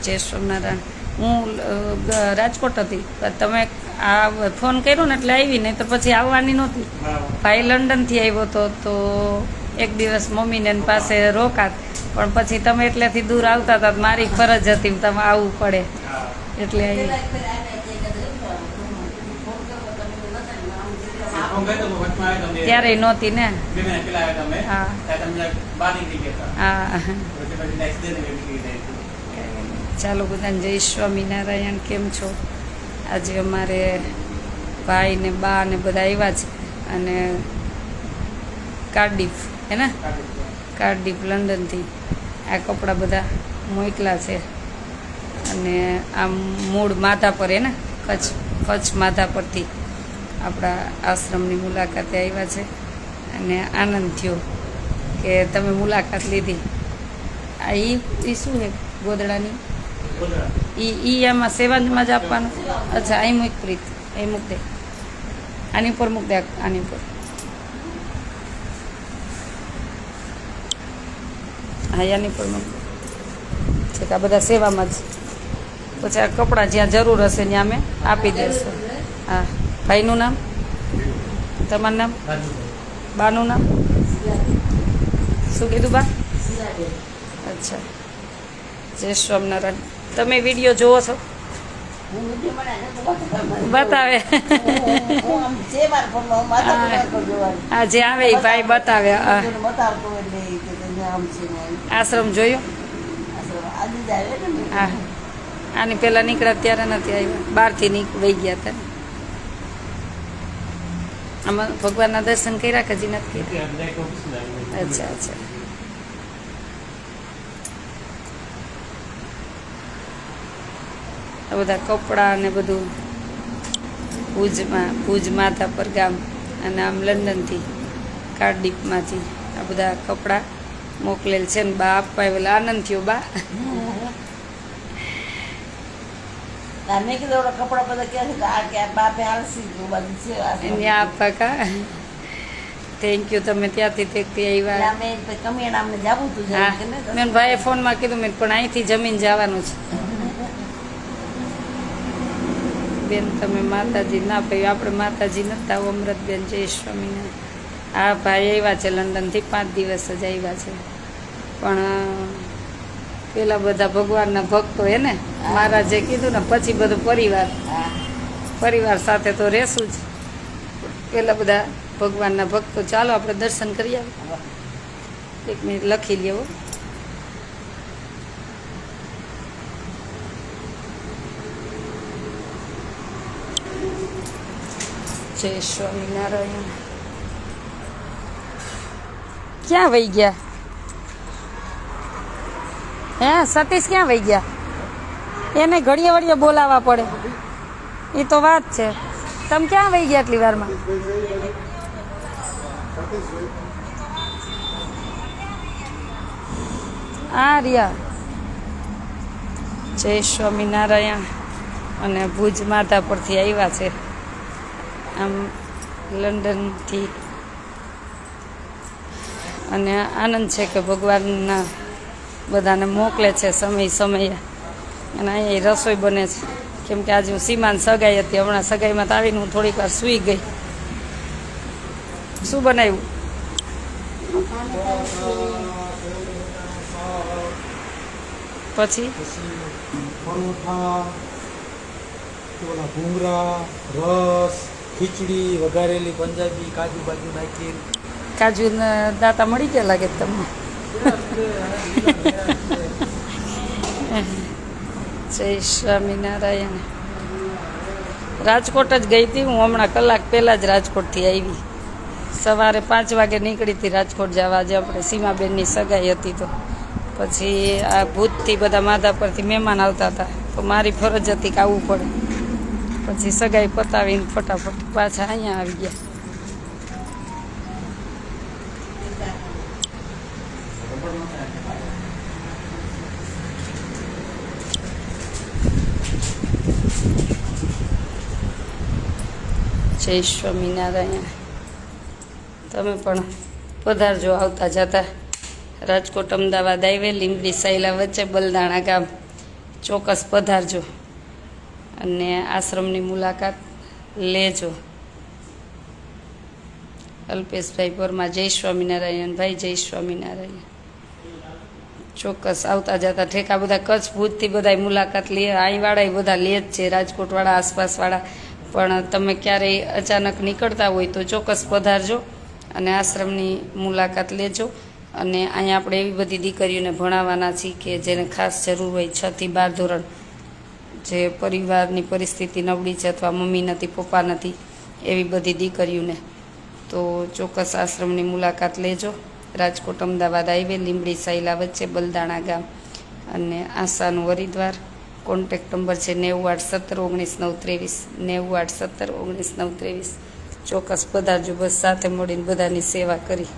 જય સ્વામિનારાયણ. હું રાજકોટ હતી, તમે આ ફોન કર્યો ને એટલે આવી, નહીં તો પછી આવવાની નહોતી. ભાઈ લંડનથી આવ્યો હતો, તો એક દિવસ મમ્મીને પાસે રોકાત, પણ પછી તમે એટલેથી દૂર આવતા હતા, મારી ફરજ હતી તમે આવવું પડે એટલે આવી. ત્યારે નહોતી ને. હા હા. ચાલો બધાને જય સ્વામિનારાયણ. કેમ છો? આજે અમારે ભાઈ ને બા ને બધા આવ્યા છે, અને કાર્ડિફ હે ને, કાર્ડિફ લંડનથી આ કપડાં બધા મોકલા છે. અને આ મૂળ માધાપર હે ને, કચ્છ માધાપરથી આપણા આશ્રમની મુલાકાતે આવ્યા છે, અને આનંદ થયો કે તમે મુલાકાત લીધી. આ એ શું છે ગોદડાની? ઈ આમાં સેવામાં જ આપવાનું? અચ્છા, અહીં મૂક પ્રીત, અહીં મૂક દે, આની પર મૂક દે, આની પર. હા, આની પર મૂક દે. આ બધા સેવામાં જ. પછી આ કપડાં જ્યાં જરૂર હશે ત્યાં અમે આપી દઈશું. હા. ભાઈનું નામ? તમારું નામ? બાનું નામ શું કીધું બા? અચ્છા. જય સ્વામિનારાયણ. તમે વિડીયો જોવો છો? બતાવે. હા, જે આવે એ ભાઈ બતાવે. આશ્રમ જોયો? હા. આની પહેલાં નીકળ્યા ત્યારે નથી આવ્યા, બહારથી વહી ગયા હતા. આમાં ભગવાનના દર્શન કર્યા કે હજી નથી કર્યા? અચ્છા અચ્છા. આ બધા કપડાં ને બધું ભુજ માધાપર ગામ, અને આમ લંડનથી કાર્ડિફમાંથી આ બધા કપડાં મોકલેલ છે ને બા આપવા આવેલા. આનંદ થયો બા. મેં કીધું કપડા બધા ક્યાં બાપે હાલસી આપવા કા. Thank you. તમે ત્યાંથી તેકથી આવ્યા. કમિયાણા અમને જવું હતું. હા, મેં ભાઈએ ફોનમાં કીધું, મેં પણ અહીંથી જમીન જવાનું છે. બેન તમે માતાજી ના ભાઈ, આપણે માતાજી નતા આવો. અમૃતબેન જય સ્વામિનારાયણ. હા, ભાઈ આવ્યા છે લંડનથી, 5 દિવસ જ આવ્યા છે. પણ પેલા બધા ભગવાનના ભક્તો હે ને, મારા જે કીધું ને, પછી બધું પરિવાર સાથે તો રહેશું જ. પેલા બધા ભગવાનના ભક્તો. ચાલો આપણે દર્શન કરી આવીએ. 1 મિનિટ લખી લેવો. જય સ્વામિનારાયણ. ક્યાં વહી ગયા? હે સતીશ ક્યાં વહી ગયા? એને ઘડીએ વળીએ બોલાવવા પડે, એ તો વાત છે. તમે ક્યાં વહી ગયા આટલી વારમાં? આ રહ્યા. જય સ્વામિનારાયણ. અને ભુજ માધાપરથી આવ્યા છે, આમ લંડનથી. અને આનંદ છે કે ભગવાનના બધાને મોકલે છે સમયે. અને અહીંયા રસોઈ બને છે, કેમ કે આજે હું સીમાન સગાઈ હતી. હમણાં સગાઈમાં તો આવીને હું થોડીક વાર સૂઈ ગઈ. શું બનાવ્યું? પછી ભૂંગળા, રસ, ખીચડી વઘારેલી પંજાબી, કાજુ બાજુ નાખી. કાજુ દાતા મળી ગયા લાગે તમને. જય સ્વામિનારાયણ. રાજકોટ જ ગઈ હતી હું હમણાં, કલાક પહેલાં જ રાજકોટથી આવી. સવારે 5 વાગે નીકળી હતી રાજકોટ જવા. આજે આપણે સીમાબેનની સગાઈ હતી, તો પછી આ ભૂતથી બધા માધાપરથી મહેમાન આવતા હતા, તો મારી ફરજ હતી કે આવવું પડે. પછી સગાઈ પતાવીને ફટાફટ પાછા અહીંયા આવી ગયા. જય સ્વામિનારાયણ. તમે પણ પધારજો આવતા જતા. રાજકોટ અમદાવાદ હાઈવે લીંબડી સાયલા વચ્ચે બલદાણા ગામ. ચોક્કસ પધારજો અને આશ્રમની મુલાકાત લેજો. અલ્પેશભાઈ પરમાર, જય સ્વામિનારાયણ ભાઈ, જય સ્વામિનારાયણ. ચોક્કસ આવતા જતા ઠેકા બધા કચ્છ ભુજથી બધા મુલાકાત લે, અહીંવાળા બધા લે જ છે, રાજકોટવાળા આસપાસવાળા. પણ તમે ક્યારેય અચાનક નીકળતા હોય તો ચોક્કસ પધારજો અને આશ્રમની મુલાકાત લેજો. અને અહીંયા આપણે એવી બધી દીકરીઓને ભણાવવાના છીએ કે જેને ખાસ જરૂર હોય 6 થી 12 ધોરણ, જે પરિવારની પરિસ્થિતિ નબળી છે અથવા મમ્મી નથી, પપ્પા નથી, એવી બધી દીકરીઓને. તો ચોક્કસ આશ્રમની મુલાકાત લેજો. રાજકોટ અમદાવાદ હાઈવે, લીંબડી સાયલા વચ્ચે, બલદાણા ગામ. અને આશાનું હરિદ્વાર. કોન્ટેક્ટ નંબર છે 981719 923, 981719 923. ચોક્કસ પધારજો, બસ સાથે મળીને બધાની સેવા કરી.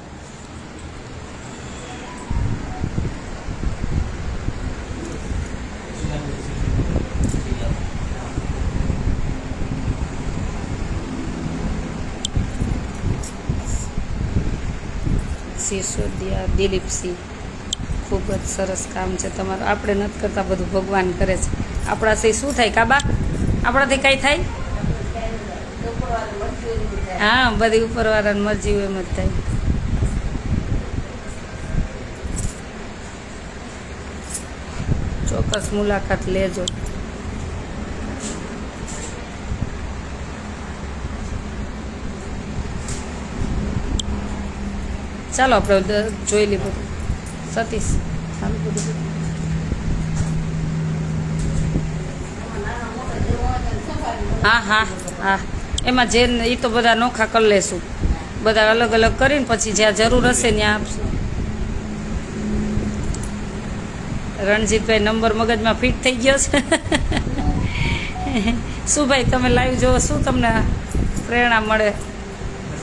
સિસોદિયા દિલીપસિંહ, ખૂબ જ સરસ કામ છે તમારું. આપણે નથી કરતા, બધું ભગવાન કરે છે. આપણાથી શું થાય કાબા? આપણાથી કાંઈ થાય? હા, બધી ઉપરવાળાની મરજી હોય એમ જ થાય. ચોક્કસ મુલાકાત લેજો. ચાલો આપણે જોઈ લઈએ બધું. સતીશ, ચાલો બધું. હા હા હા, એમાં જે એ તો બધા નોખા કરી લેશું, બધા અલગ અલગ કરીને પછી જ્યાં જરૂર હશે ત્યાં આપશું. રણજીતભાઈ નંબર મગજમાં ફિટ થઈ ગયો છે. શું ભાઈ, તમે લાઈવ જોવો, શું તમને પ્રેરણા મળે?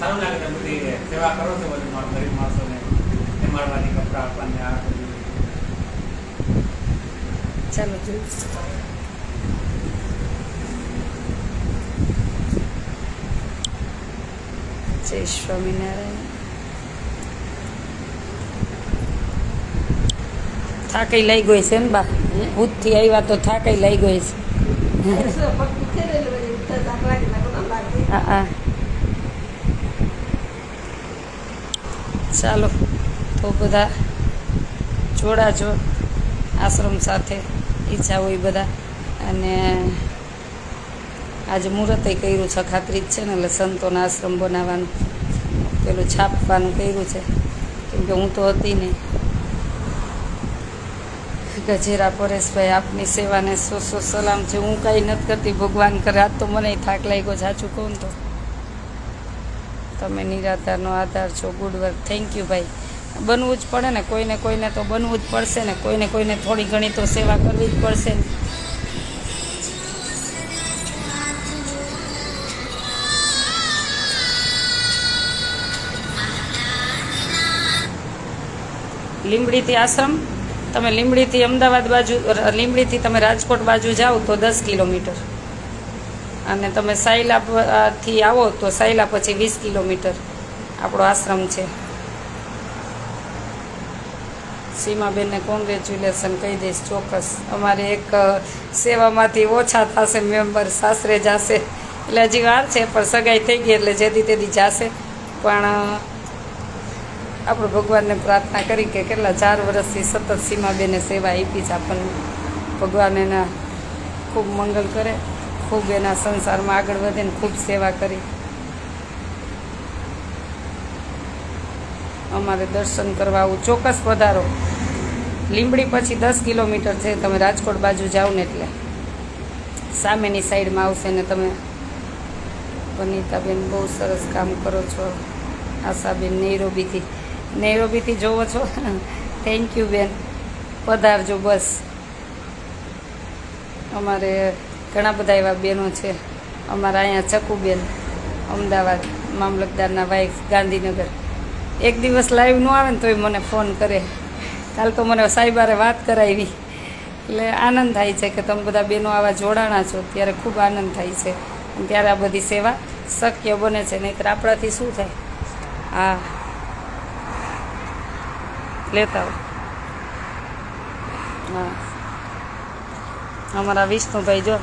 સારું લાગે છે, બધી સેવા કરો છો, બધું ગરીબ માણસોને જમાડવાની, કપડાં આપવાની, આ બધું. ચાલો જોઈ. જય સ્વામિનારાયણ. થાકી લઈ ગઈ છે ને બા, ભૂતથી આવ્યા તો થાકી લઈ ગઈ છે. હા હા, ચાલો તો બધા જોડાજો આશ્રમ સાથે, ઈચ્છા હોય બધા. અને આજે મુહૂર્તે કર્યું છે, ખાતરી જ છે ને, એટલે સંતોના આશ્રમ બનાવવાનું પેલું છાપવાનું કર્યું છે, કેમકે હું તો હતી નહીં. ગજેરા પરેશભાઈ, આપની સેવાને સો સલામ છે. હું કાંઈ નથી કરતી, ભગવાન કરે. આજ તો મને થાક લાગ્યો, સાચું કહું તો. તમે નિરાધારનો આધાર છો. ગુડ વર્ક, થેન્ક યુ ભાઈ. બનવું જ પડે ને, કોઈને કોઈને તો બનવું જ પડશે ને, કોઈને કોઈને થોડી ઘણી તો સેવા કરવી જ પડશે ને. લીંબડીથી આશ્રમ, તમે લીંબડીથી અમદાવાદ બાજુ, લીંબડીથી તમે રાજકોટ બાજુ જાઓ તો 10 કિલોમીટર, અને તમે સાયલાથી આવો તો સાયલા પછી 20 કિલોમીટર આપણો આશ્રમ છે. સીમાબેનને કોંગ્રેચ્યુલેશન કહી દઈશ ચોક્કસ. અમારે એક સેવામાંથી ઓછા થશે મેમ્બર, સાસરે જશે, એટલે હજી વાર છે, પણ સગાઈ થઈ ગઈ એટલે જેથી તેથી જશે. પણ આપણે ભગવાનને પ્રાર્થના કરી કે કેટલા 4 વર્ષથી સતત સીમાબેને સેવા આપી છે આપણને. ભગવાન એના ખૂબ મંગલ કરે, ખૂબ એના સંસારમાં આગળ વધે ને ખૂબ સેવા કરી. અમારે દર્શન કરવા આવું, ચોક્કસ પધારો. લીંબડી પછી 10 કિલોમીટર છે, તમે રાજકોટ બાજુ જાઓ ને એટલે સામેની સાઈડમાં આવશે ને. તમે વનિતાબેન બહુ સરસ કામ કરો છો. આશાબેન નૈરોબીથી જોવો છો. થેન્ક યુ બેન, પધારજો બસ. અમારે ઘણા બધા એવા બહેનો છે. અમારા અહીંયા ચકુબેન, અમદાવાદ, મામલતદારના વાઇફ, ગાંધીનગર. એક દિવસ લાઈવ ન આવે ને તોય મને ફોન કરે. કાલ તો મને સાહેબારે વાત કરાવી, એટલે આનંદ થાય છે કે તમે બધા બહેનો આવા જોડાણા છો, ત્યારે ખૂબ આનંદ થાય છે. અને ત્યારે આ બધી સેવા શક્ય બને છે, નહીંતર આપણાથી શું થાય. હા, લેતા હો. હા, અમારા વિષ્ણુભાઈ જો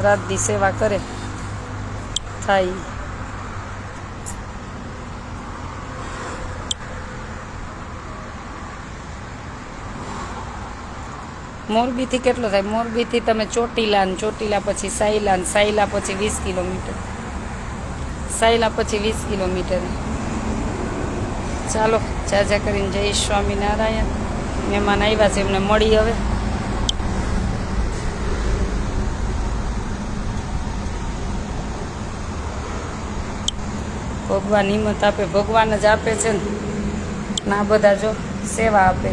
રાતની સેવા કરે થાય. મોરબીથી કેટલો થાય? મોરબીથી તમે ચોટીલા ને ચોટીલા પછી સાયલા ને સાયલા પછી 20 કિલોમીટર, સાયલા પછી 20 કિલોમીટર. ચાલો જાજા કરીને જય સ્વામિનારાયણ. મહેમાન આવ્યા છે, એમને મળી હવે. ભગવાન હિંમત આપે, ભગવાન જ આપે છે ને. ના બધા જો સેવા આપે,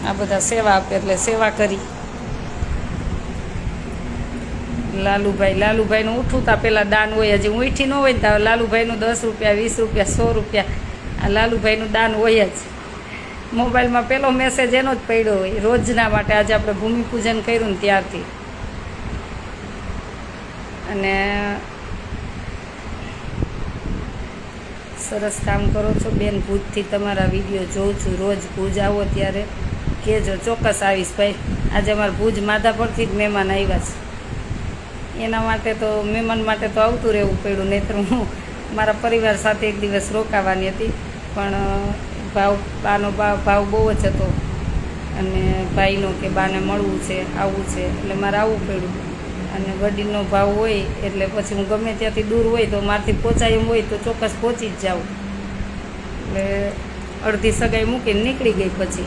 આ બધા સેવા આપે એટલે સેવા કરી. લાલુભાઈનું ઉઠું પેલા દાન હોય, હજી ઉઠી ન હોય ને તો લાલુભાઈનું 10 રૂપિયા 20 રૂપિયા 100 રૂપિયા આ લાલુભાઈનું દાન હોય જ. મોબાઈલમાં પેલો મેસેજ એનો જ પડ્યો હોય રોજના માટે. આજે આપણે ભૂમિપૂજન કર્યું ને ત્યારથી. અને સરસ કામ કરો છો બેન. ભુજથી તમારા વિડીયો જોઉં છું રોજ. ભુજ આવો ત્યારે કહેજો, ચોક્કસ આવીશ ભાઈ. આજે અમારા ભુજ માધાપરથી જ મહેમાન આવ્યા છે, એના માટે તો મહેમાન માટે તો આવતું રહેવું પડ્યું. નહીંતર હું મારા પરિવાર સાથે એક દિવસ રોકાવાની હતી, પણ બાનો ભાવ બહુ જ હતો અને ભાઈનો કે બાને મળવું છે, આવવું છે, એટલે મારે આવવું પડ્યું. અને વડીલનો ભાવ હોય એટલે પછી હું ગમે ત્યાંથી દૂર હોય તો મારાથી પહોંચાય એમ હોય તો ચોક્કસ પહોંચી જ જાઉં. એટલે અડધી સગાઈ મૂકીને નીકળી ગઈ. પછી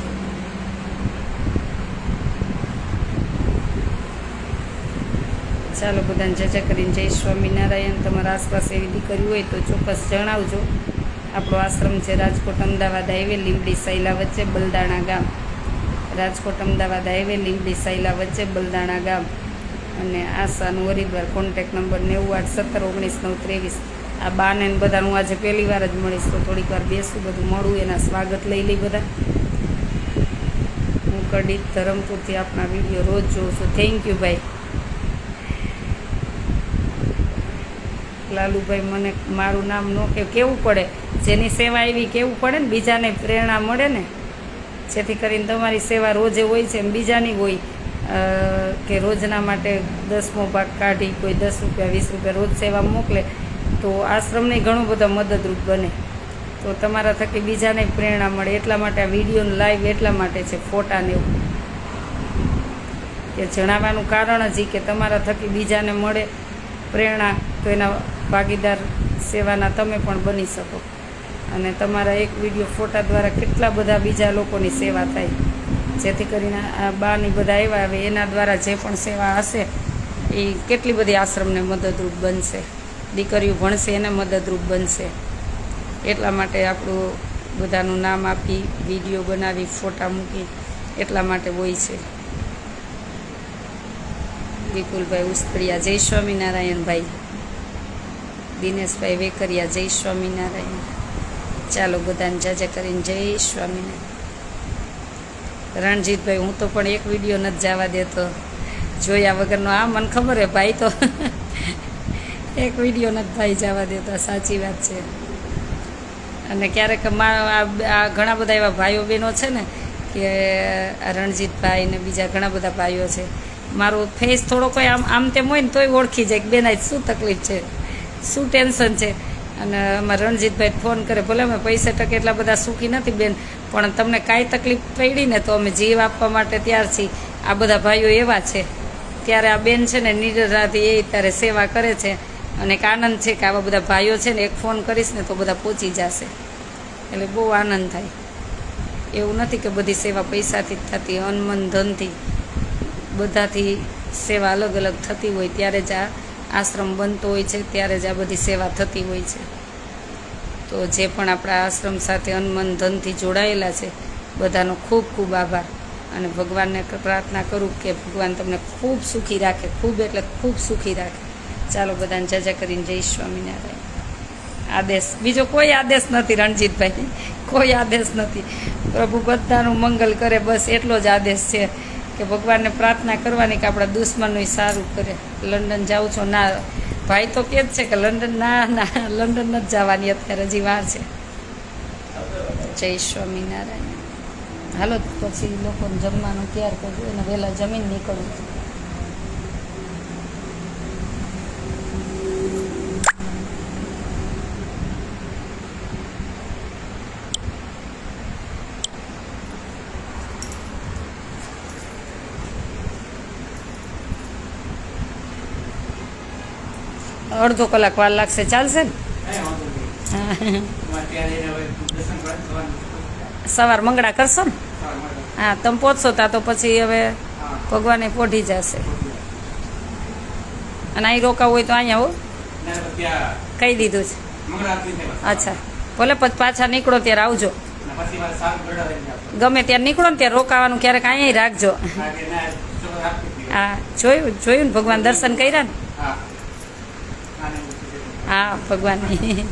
ચાલો બધાને જજા કરીને જય સ્વામિનારાયણ. તમારા આસપાસ એવી દીકરી હોય તો ચોક્કસ જણાવજો. આપણો આશ્રમ છે રાજકોટ અમદાવાદ હાઈવે, લીંબડી સાયલા વચ્ચે, બલદાણા ગામ. રાજકોટ અમદાવાદ હાઈવે, લીંબડી સાયલા વચ્ચે, બલદાણા ગામ. અને આશાનું હરિદ્વાર. Contact number 908719 923. આ બાને બધા હું આજે પહેલી વાર જ મળીશ, તો થોડીક વાર બેસું, બધું મળું, એના સ્વાગત લઈ લઈ બધા. હું કડી ધરમપુરથી આપના વિડીયો રોજ જોઉં છું. થેન્ક યુ ભાઈ. લાલુભાઈ મને મારું નામ ન કેવું પડે, જેની સેવા એવી કેવું પડે ને, બીજાને પ્રેરણા મળે ને. જેથી કરીને તમારી સેવા રોજે હોય છે એમ બીજાની હોય કે રોજના માટે 10મો ભાગ કાઢી કોઈ 10 રૂપિયા 20 રૂપિયા રોજ સેવા મોકલે તો આશ્રમને ઘણું બધો મદદરૂપ બને. તો તમારા થકી બીજાને પ્રેરણા મળે. એટલા માટે આ વિડીયોનું લાઈવ એટલા માટે છે, ફોટાને એવું કે જણાવવાનું કારણ જ કે તમારા થકી બીજાને મળે પ્રેરણા, તો એના ભાગીદાર સેવાના તમે પણ બની શકો. અને તમારા એક વિડીયો ફોટા દ્વારા કેટલા બધા બીજા લોકોની સેવા થાય. જેથી કરીને આ બાની બધા આવ્યા હવે એના દ્વારા જે પણ સેવા હશે એ કેટલી બધી આશ્રમને મદદરૂપ બનશે. દીકરીઓ ભણશે એને મદદરૂપ બનશે. એટલા માટે આપણું બધાનું નામ આપી, વિડીયો બનાવી, ફોટા મૂકી, એટલા માટે હોય છે. વિપુલભાઈ ઉસ્તરિયા જય સ્વામિનારાયણ ભાઈ. દિનેશભાઈ વેકરિયા જય સ્વામિનારાયણ. ચાલો બધાને જાજા કરીને જય સ્વામિનારાયણ. રણજીતભાઈ હું તો પણ એક વિડીયો નથી જવા દેતો જોયા વગરનો. આ મને ખબર હે ભાઈ તો એક વિડીયો નથી ભાઈ જવા દેતા. સાચી વાત છે. અને ક્યારેક આ ઘણા બધા એવા ભાઈઓ બહેનો છે ને કે રણજીતભાઈ ને બીજા ઘણા બધા ભાઈઓ છે, મારો ફેસ થોડો કોઈ આમ તેમ હોય ને તોય ઓળખી જાય કે બેન આજ શું તકલીફ છે, શું ટેન્શન છે. અને અમારા રણજીતભાઈ ફોન કરે, ભલે અમે પૈસા ટકે એટલા બધા સુખી નથી બેન, પણ તમને કાંઈ તકલીફ પડી ને તો અમે જીવ આપવા માટે તૈયાર છીએ. આ બધા ભાઈઓ એવા છે. ત્યારે આ બેન છે ને નિડરતાથી એ ત્યારે સેવા કરે છે. અને એક આનંદ છે કે આવા બધા ભાઈઓ છે ને એક ફોન કરીશ ને તો બધા પહોંચી જશે. એટલે બહુ આનંદ થાય. એવું નથી કે બધી સેવા પૈસાથી જ થતી, અનમન ધનથી બધાથી સેવા અલગ અલગ થતી હોય. ત્યારે જ આ આશ્રમ બનતો હોય છે, ત્યારે જ આ બધી સેવા થતી હોય છે. તો જે પણ આપણા આશ્રમ સાથે અનમન ધનથી જોડાયેલા છે બધાનો ખૂબ ખૂબ આભાર. અને ભગવાનને પ્રાર્થના કરું કે ભગવાન તમને ખૂબ સુખી રાખે, ખૂબ એટલે ખૂબ સુખી રાખે. ચાલો બધાને જાજા કરીને જય સ્વામિનારાયણ. આદેશ બીજો કોઈ આદેશ નથી રણજીતભાઈ, કોઈ આદેશ નથી. પ્રભુ બધાનું મંગલ કરે, બસ એટલો જ આદેશ છે કે ભગવાનને પ્રાર્થના કરવાની કે આપણા દુશ્મનનું સારું કરે. લંડન જાઉં છો? ના ભાઈ તો કહે જ છે કે લંડન ના લંડન નથી જવાની અત્યારે, હજી વાર છે. જય સ્વામિનારાયણ. હાલો તો પછી લોકોને જમવાનું તૈયાર કરવું અને વહેલા જમીન નીકળવું. અડધો કલાક વાર લાગશે, ચાલશે ને? કાંઈ વાંધો નહીં. હા. તમારે ત્યાં જઈને હવે દર્શન કરી સવારનું. સવાર મંગળા કરશો ને? સવાર મળે. હા, તમે પહોંચશો ત્યાં તો પછી હવે હા. ભગવાને પોઢી જશે. અને અહીં રોકાવું હોય તો અહીંયા હો ના, તો ત્યાં કહી દીધું છે. મંગળ આરતી થાય બસ. અચ્છા, ભલે પછી પાછા નીકળો ત્યારે આવજો. અને પછી મારે સારું ગળા લઈને આવજો. ગમે ત્યારે નીકળો ને ત્યારે રોકાવાનું ક્યારેક અહીંયા રાખજો. કારણ કે ના, ચોક્કસ આપી જ દીધું. હા, જોયું ને ભગવાન દર્શન કર્યા ને? હા. આને એવું છે. હા, ભગવાનની